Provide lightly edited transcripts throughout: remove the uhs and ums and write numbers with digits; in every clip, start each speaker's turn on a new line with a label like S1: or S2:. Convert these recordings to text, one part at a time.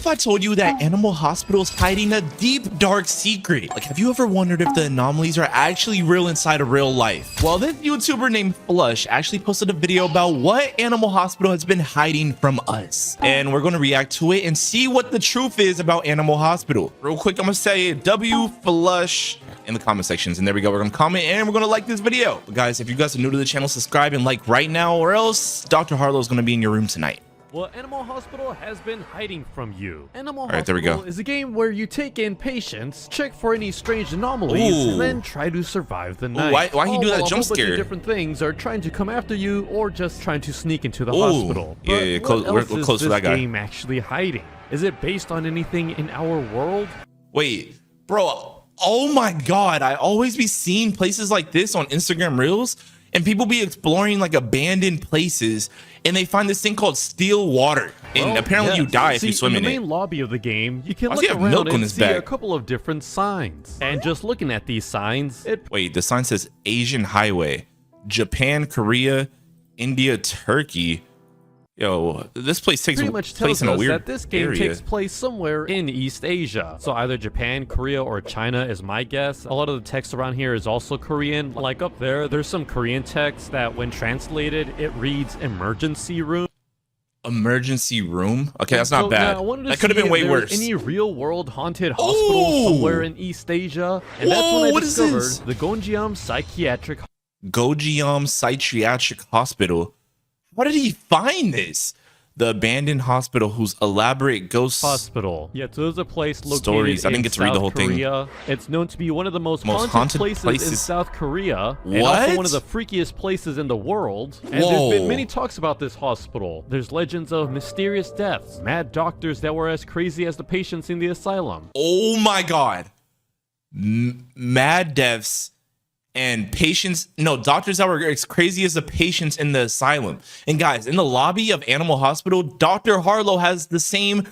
S1: if I told you that Animal Hospital is hiding a deep, dark secret? Like, have you ever wondered if the anomalies are actually real inside of real life? Well, this YouTuber named Flush actually posted a video about what Animal Hospital has been hiding from us. And we're going to react to it and see what the truth is about Animal Hospital. Real quick, I'm going to say W Flush in the comment sections, and there we go. We're gonna comment and we're gonna like this video. But guys, if you guys are new to the channel, subscribe and like right now, or else Dr. Harlo is gonna be in your room tonight.
S2: Well, Animal Hospital has been hiding from you. Animal
S1: There we
S2: Hospital
S1: go.
S2: is a game where you take in patients, check for any strange anomalies, and then try to survive the night.
S1: Why he do that
S2: All
S1: jump
S2: a bunch of
S1: scare?
S2: different things are trying to come after you, or just trying to sneak into the hospital.
S1: Yeah,
S2: But
S1: we're
S2: what else
S1: close
S2: is
S1: to that
S2: this
S1: guy.
S2: game actually hiding? Is it based on anything in our world?
S1: Wait, bro. Oh my God. I always be seeing places like this on Instagram Reels, and people be exploring like abandoned places, and they find this thing called still water. And
S2: Well,
S1: apparently
S2: yes.
S1: you die if you swim
S2: in
S1: in
S2: the
S1: it.
S2: main lobby of the game, you can
S1: Why does
S2: look
S1: he have milk
S2: around
S1: on
S2: and
S1: his
S2: see
S1: back?
S2: a couple of different signs. And just looking at these signs, it
S1: Wait, the sign says Asian Highway, Japan, Korea, India, Turkey. Yo, this place takes
S2: pretty much
S1: place
S2: tells
S1: in a
S2: us
S1: weird
S2: that this game
S1: area.
S2: takes place somewhere in East Asia. So either Japan, Korea, or China is my guess. A lot of the text around here is also Korean. Like up there, there's some Korean text that when translated, it reads emergency room.
S1: Emergency room? Okay, that's not
S2: So,
S1: bad.
S2: now, I wanted to
S1: That could have
S2: see
S1: been
S2: if
S1: way
S2: there was
S1: worse.
S2: Any real world haunted hospital somewhere in East Asia? And that's when I
S1: what is
S2: discovered
S1: this?
S2: the Gonjiam Psychiatric
S1: Gojiam Psychiatric Hospital. How did he find this? The abandoned hospital whose elaborate ghost
S2: Hospital. Yeah, so there's a place located
S1: stories. I didn't
S2: in
S1: get to read the
S2: South
S1: whole thing.
S2: Korea. It's known to be one of the most
S1: Most
S2: haunted
S1: haunted
S2: places in
S1: places.
S2: South Korea. And
S1: What?
S2: also one of the freakiest places in the world. And there's
S1: Whoa.
S2: been many talks about this hospital. There's legends of mysterious deaths, mad doctors that were as crazy as the patients in the asylum.
S1: Oh my God. Mad deaths and patients. No, doctors that were as crazy as the patients in the asylum. And guys, in the lobby of Animal Hospital, Dr. Harlo has the same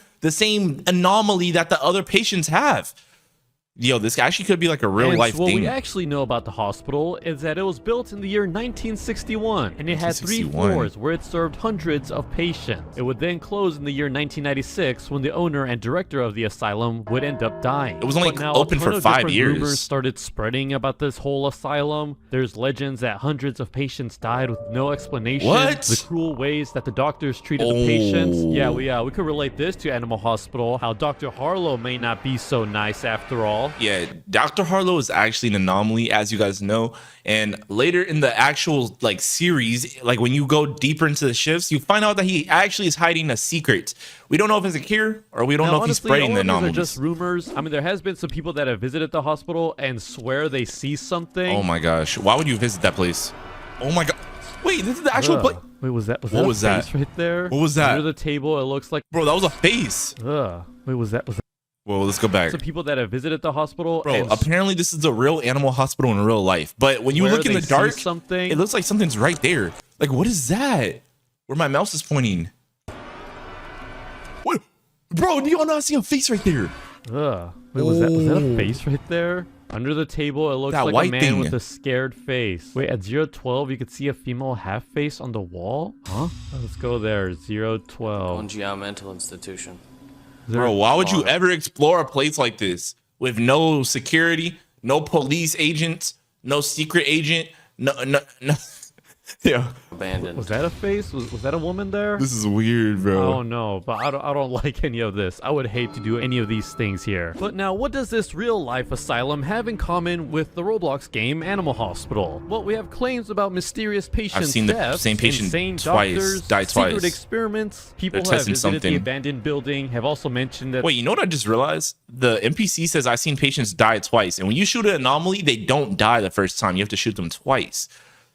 S1: anomaly that the other patients have. Yo, this actually could be like a real life
S2: What
S1: thing.
S2: we actually know about the hospital is that it was built in the year 1961, and it had 3
S1: 1961.
S2: floors where it served hundreds of patients. It would then close in the year 1996 when the owner and director of the asylum would end up dying.
S1: It was only
S2: But now,
S1: open
S2: a
S1: for
S2: ton of
S1: 5
S2: different
S1: years.
S2: Rumors started spreading about this whole asylum. There's legends that hundreds of patients died with no explanation.
S1: What?
S2: The cruel ways that the doctors treated the patients. Yeah, we could relate this to Animal Hospital. How Dr. Harlo may not be so nice after all.
S1: Yeah, Dr. Harlo is actually an anomaly, as you guys know. And later in the actual like series, like when you go deeper into the shifts, you find out that he actually is hiding a secret. We don't know if it's a cure, or we don't know if he's
S2: honestly,
S1: spreading the
S2: all of these
S1: anomalies.
S2: are just rumors. I mean, there has been some people that have visited the hospital and swear they see something.
S1: Oh my gosh, why would you visit that place? Oh my God, wait, this is the actual place.
S2: Wait, was that?
S1: What
S2: that
S1: was
S2: a
S1: that?
S2: face right there?
S1: What was that?
S2: Under the table, it looks like.
S1: Bro, that was a face.
S2: Wait, was that?
S1: Well, let's go back.
S2: Some people that have visited the hospital.
S1: Bro,
S2: and
S1: apparently this is a real animal hospital in real life. But when you
S2: swear
S1: look in
S2: they
S1: the dark,
S2: see something.
S1: it looks like something's right there. Like, what is that? Where my mouse is pointing. What? Bro, do you not see a face right there?
S2: Wait, was that a face right there? Under the table, it looks
S1: That
S2: like a
S1: white
S2: man
S1: thing.
S2: with a scared face. Wait, at 012, you could see a female half face on the wall? Huh? Let's go there. 012.
S3: Gonjiam Mental Institution.
S1: Bro, why would you ever explore a place like this with no security, no police agents, no secret agent, no. Yeah,
S3: Abandoned.
S2: Was that a face? Was that a woman there?
S1: this is weird, bro.
S2: Oh no, but I don't like any of this. I would hate to do any of these things here. But now, what does this real-life asylum have in common with the Roblox game Animal Hospital? Well, we have claims about mysterious patients'
S1: seen the
S2: deaths,
S1: same patient
S2: insane
S1: twice,
S2: doctors,
S1: die
S2: secret
S1: twice.
S2: experiments. People
S1: They're
S2: who have
S1: testing
S2: visited the
S1: something.
S2: abandoned building have also mentioned that.
S1: Wait, you know what I just realized? The NPC says I've seen patients die twice. And when you shoot an anomaly, they don't die the first time. You have to shoot them twice.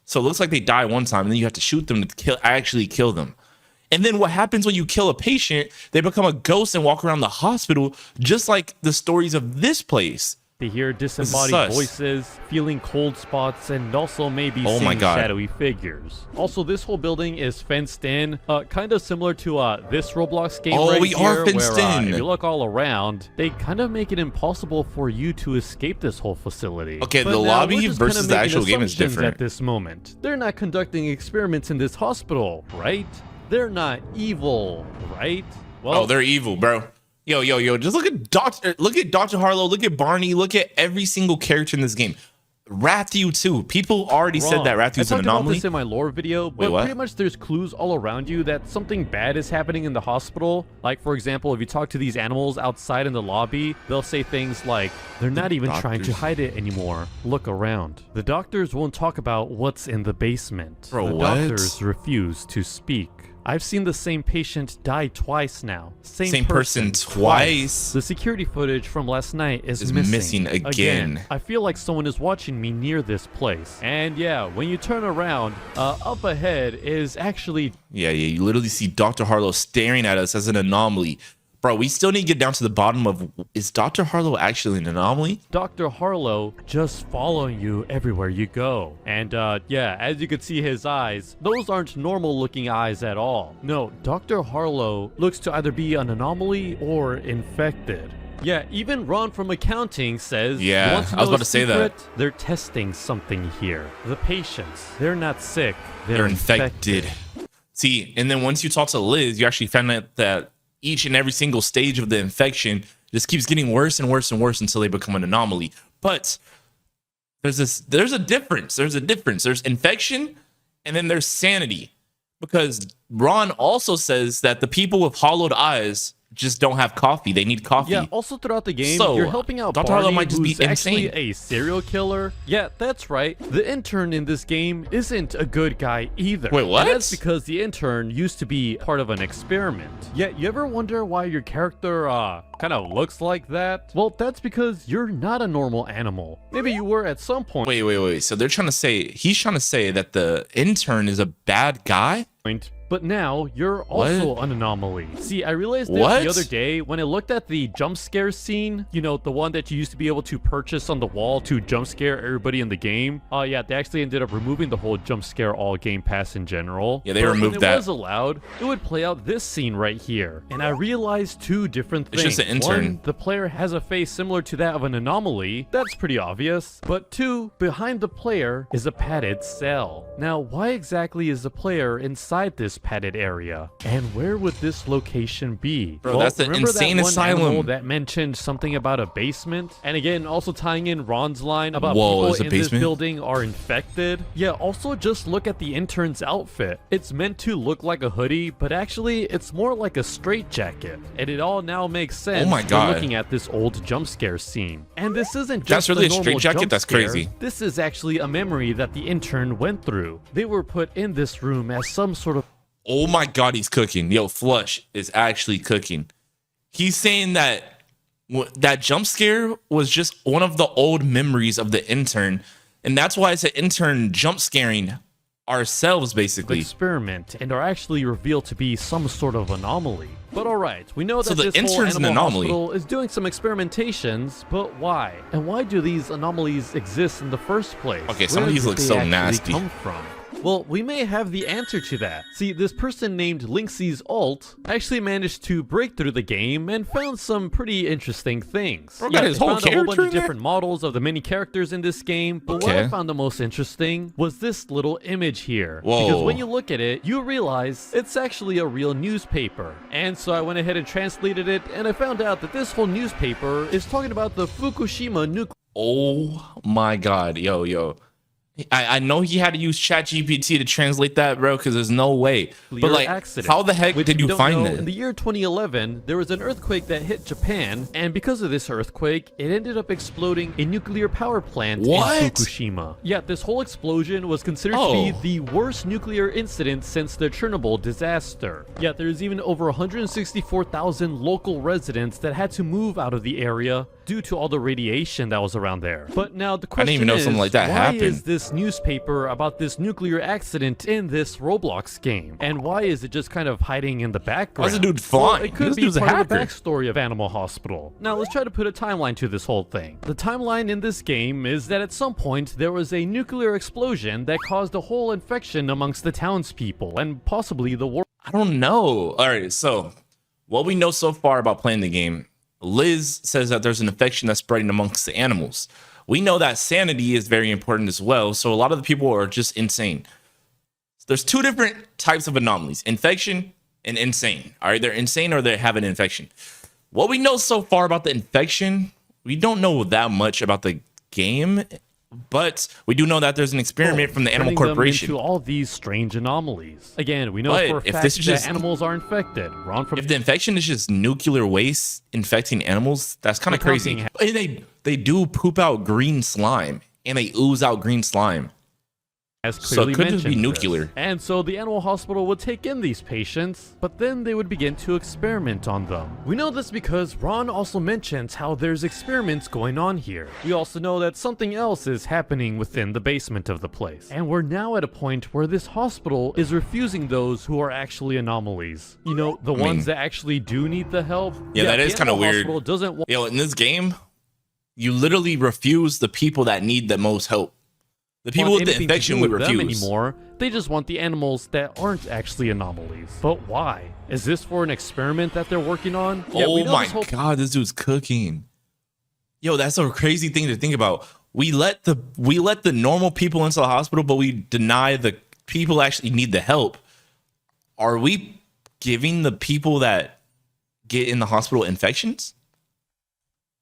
S1: So it looks like they die one time, and then you have to shoot them to actually kill them. And then what happens when you kill a patient? They become a ghost and walk around the hospital, just like the stories of this place.
S2: They hear disembodied
S1: sus.
S2: voices, feeling cold spots, and also maybe
S1: Oh my
S2: seeing
S1: God.
S2: shadowy figures. Also, this whole building is fenced in, kind of similar to this Roblox game
S1: Oh,
S2: right
S1: we are
S2: here,
S1: fenced
S2: where,
S1: in.
S2: if you look all around, they kind of make it impossible for you to escape this whole facility.
S1: Okay,
S2: But
S1: the
S2: now
S1: lobby
S2: we're just
S1: versus
S2: kinda
S1: the
S2: making
S1: actual game is
S2: assumptions
S1: different.
S2: At this moment, they're not conducting experiments in this hospital, right? They're not evil, right? Well,
S1: Oh, they're evil, bro. Yo, just look at Dr. Harlo, look at Barney, look at every single character in this game. Rathu too. People already said that Rathu's an anomaly.
S2: I talked about this in my lore video, but
S1: what?
S2: pretty much there's clues all around you that something bad is happening in the hospital. Like, for example, if you talk to these animals outside in the lobby, they'll say things like, they're not even trying to hide it anymore. Look around. The doctors won't talk about what's in the basement.
S1: Bro,
S2: the
S1: what?
S2: doctors refuse to speak. I've seen the same patient die twice now. Same
S1: person twice.
S2: The security footage from last night is
S1: missing again.
S2: I feel like someone is watching me near this place. And yeah, when you turn around, up ahead is actually...
S1: Yeah, you literally see Dr. Harlo staring at us as an anomaly. Bro, we still need to get down to the bottom of, is Dr. Harlo actually an anomaly?
S2: Dr. Harlo just following you everywhere you go. And yeah, as you can see his eyes, those aren't normal looking eyes at all. No, Dr. Harlo looks to either be an anomaly or infected. Yeah, even Ron from accounting says,
S1: yeah,
S2: want to
S1: I was
S2: know
S1: about
S2: a
S1: to say
S2: secret?
S1: that.
S2: They're testing something here. The patients, they're not sick,
S1: They're infected. See, and then once you talk to Liz, you actually find out that each and every single stage of the infection just keeps getting worse and worse and worse until they become an anomaly. But there's a difference. There's infection and then there's sanity. Because Ron also says that the people with hollowed eyes just don't have coffee. They need coffee.
S2: Yeah, also throughout the game,
S1: So,
S2: you're helping out
S1: Dr.
S2: Barney,
S1: Harlo might just be
S2: who's actually
S1: insane.
S2: a serial killer. Yeah, that's right. The intern in this game isn't a good guy either.
S1: Wait, what?
S2: And that's because the intern used to be part of an experiment. Yeah, you ever wonder why your character, kind of looks like that? Well, that's because you're not a normal animal. Maybe you were at some point.
S1: Wait. So he's trying to say that the intern is a bad guy?
S2: But now you're also an anomaly. See, I realized this the other day when I looked at the jump scare scene, you know, the one that you used to be able to purchase on the wall to jump scare everybody in the game. Oh yeah, they actually ended up removing the whole jump scare all game pass in general.
S1: Yeah, they removed
S2: when
S1: that.
S2: it was allowed, it would play out this scene right here. And I realized two different things.
S1: It's just an intern.
S2: One, the player has a face similar to that of an anomaly. That's pretty obvious. But two, behind the player is a padded cell. Now, why exactly is the player inside this padded area? And where would this location be?
S1: Bro, that's the insane asylum
S2: that mentioned something about a basement. And again, also tying in Ron's line about
S1: Whoa,
S2: people in this building are infected. Yeah, also just look at the intern's outfit. It's meant to look like a hoodie, but actually it's more like a straitjacket. And it all now makes sense.
S1: Oh my God.
S2: Looking at this old jump scare scene. And this isn't just
S1: That's really a
S2: normal
S1: straitjacket?
S2: jump
S1: That's
S2: scare.
S1: crazy.
S2: This is actually a memory that the intern went through. They were put in this room as some sort of...
S1: Oh my God, he's cooking. Yo, Flush is actually cooking. He's saying that that jump scare was just one of the old memories of the intern. And that's why it's an intern jump scaring ourselves, basically.
S2: Experiment and are actually revealed to be some sort of anomaly. But alright, we know that
S1: the
S2: this whole
S1: intern's an
S2: animal
S1: anomaly.
S2: hospital is doing some experimentations, but why? And why do these anomalies exist in the first place?
S1: Okay, some
S2: Where
S1: of these
S2: did
S1: look
S2: they
S1: so
S2: actually
S1: nasty.
S2: come from? Well, we may have the answer to that. See, this person named Linksey's Alt actually managed to break through the game and found some pretty interesting things.
S1: Bro, got his
S2: they
S1: whole
S2: found a whole bunch
S1: character
S2: of
S1: in there?
S2: different models of the many characters in this game, but what I found the most interesting was this little image here.
S1: Whoa.
S2: Because when you look at it, you realize it's actually a real newspaper. And so I went ahead and translated it, and I found out that this whole newspaper is talking about the Fukushima nuclear...
S1: Oh my God, yo. I know he had to use ChatGPT to translate that, bro, because there's no way. But like,
S2: accident,
S1: how the heck did you find
S2: In
S1: it?
S2: the year 2011, there was an earthquake that hit Japan, and because of this earthquake, it ended up exploding a nuclear power plant in Fukushima. Yeah, this whole explosion was considered to be the worst nuclear incident since the Chernobyl disaster. Yeah, there's even over 164,000 local residents that had to move out of the area due to all the radiation that was around there. But now the question
S1: I didn't even know something like that happened.
S2: Why is this newspaper about this nuclear accident in this Roblox game? And why is it just kind of hiding in the background?
S1: Why's the dude flying?
S2: Well, it could
S1: This
S2: be
S1: dude's a
S2: part of the
S1: hacker.
S2: backstory of Animal Hospital. Now let's try to put a timeline to this whole thing. The timeline in this game is that at some point there was a nuclear explosion that caused a whole infection amongst the townspeople and possibly the world.
S1: I don't know. All right, so what we know so far about playing the game, Liz says that there's an infection that's spreading amongst the animals. We know that sanity is very important as well, so a lot of the people are just insane. There's two different types of anomalies, infection and insane. All right, they're insane or they have an infection. what we know so far about the infection, we don't know that much about the game, but we do know that there's an experiment from the Animal
S2: turning them
S1: Corporation.
S2: into all these strange anomalies. Again, we know
S1: But
S2: for a
S1: if
S2: fact
S1: this is just-
S2: that animals are infected. Ron from
S1: If the infection is just nuclear waste infecting animals, that's kind of
S2: Like
S1: crazy.
S2: something
S1: And they do poop out green slime, and they ooze out green slime.
S2: has
S1: So
S2: clearly
S1: it could just be
S2: mentioned
S1: nuclear.
S2: this. And so the animal hospital would take in these patients, but then they would begin to experiment on them. We know this because Ron also mentions how there's experiments going on here. We also know that something else is happening within the basement of the place. And we're now at a point where this hospital is refusing those who are actually anomalies. You know, the ones that actually do need the help.
S1: Yeah, that is
S2: the
S1: kinda
S2: animal
S1: weird.
S2: hospital doesn't want
S1: In this game, you literally refuse the people that need the most help. The people with the
S2: anything to
S1: infection
S2: do
S1: we
S2: with them
S1: refuse.
S2: anymore. They just want the animals that aren't actually anomalies. But why? Is this for an experiment that they're working on? Yeah, we
S1: Oh
S2: know
S1: my
S2: this whole
S1: god, this dude's cooking. Yo, that's a crazy thing to think about. We let the normal people into the hospital, but we deny the people who actually need the help. Are we giving the people that get in the hospital infections?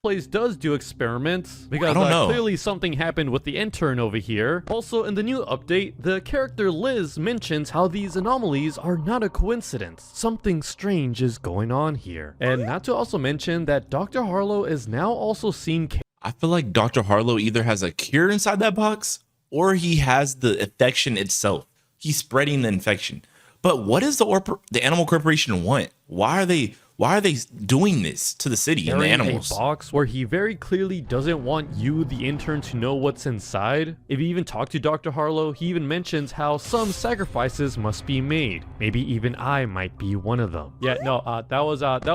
S2: place does do experiments because
S1: I don't know.
S2: clearly something happened with the intern over here. Also, in the new update, the character Liz mentions how these anomalies are not a coincidence. Something strange is going on here. And not to also mention that Dr. Harlo is now also seen
S1: I feel like Dr. Harlo either has a cure inside that box or he has the infection itself. He's spreading the infection. But what does the Animal Corporation want? Why are they doing this to the city and the
S2: carrying
S1: animals?
S2: a box where he very clearly doesn't want you, the intern, to know what's inside. If you even talk to Dr. Harlo, he even mentions how some sacrifices must be made. Maybe even I might be one of them. Yeah, no, that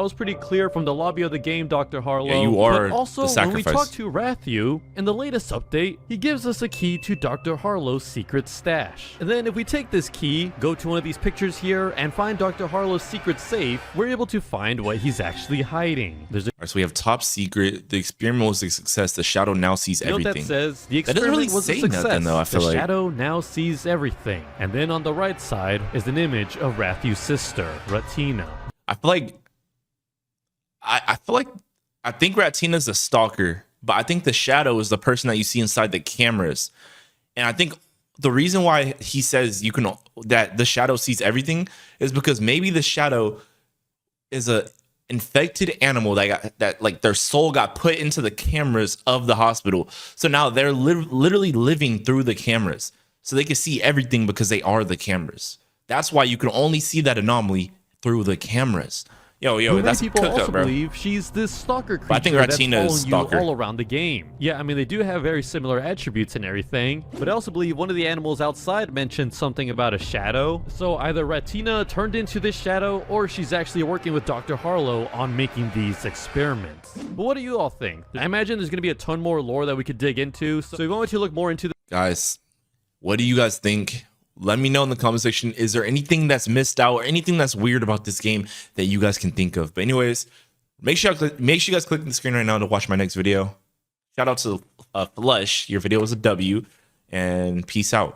S2: was pretty clear from the lobby of the game, Dr. Harlo.
S1: Yeah, you are
S2: But also,
S1: the
S2: when we
S1: sacrifice.
S2: talk to Rathu, in the latest update, he gives us a key to Dr. Harlo's secret stash. And then if we take this key, go to one of these pictures here, and find Dr. Harlo's secret safe, we're able to find what he's actually hiding. There's a
S1: All right, so we have top secret. The experiment was a success. The shadow now sees
S2: note that
S1: everything.
S2: says the
S1: That doesn't
S2: experiment
S1: really
S2: was a
S1: say
S2: success.
S1: nothing, though, I feel
S2: the
S1: like.
S2: shadow now sees everything. And then on the right side is an image of Rathu's sister, Ratina.
S1: I feel like I think Ratina's a stalker, but I think the shadow is the person that you see inside the cameras. And I think the reason why he says that the shadow sees everything is because maybe the shadow is a infected animal that like their soul got put into the cameras of the hospital. So now they're literally living through the cameras. So they can see everything because they are the cameras. That's why you can only see that anomaly through the cameras. Yo,
S2: Many
S1: that's a
S2: people
S1: cook
S2: also
S1: up, bro.
S2: believe she's this stalker creature
S1: I think
S2: that's
S1: Ratina is
S2: following
S1: stalker.
S2: you all around the game. Yeah, I mean, they do have very similar attributes and everything, but I also believe one of the animals outside mentioned something about a shadow. So either Ratina turned into this shadow, or she's actually working with Dr. Harlo on making these experiments. But what do you all think? I imagine there's going to be a ton more lore that we could dig into, so we're going to look more into
S1: Guys, what do you guys think? Let me know in the comment section. Is there anything that's missed out or anything that's weird about this game that you guys can think of? But anyways, make sure you guys click the screen right now to watch my next video. Shout out to Flush. Your video was a W, and peace out.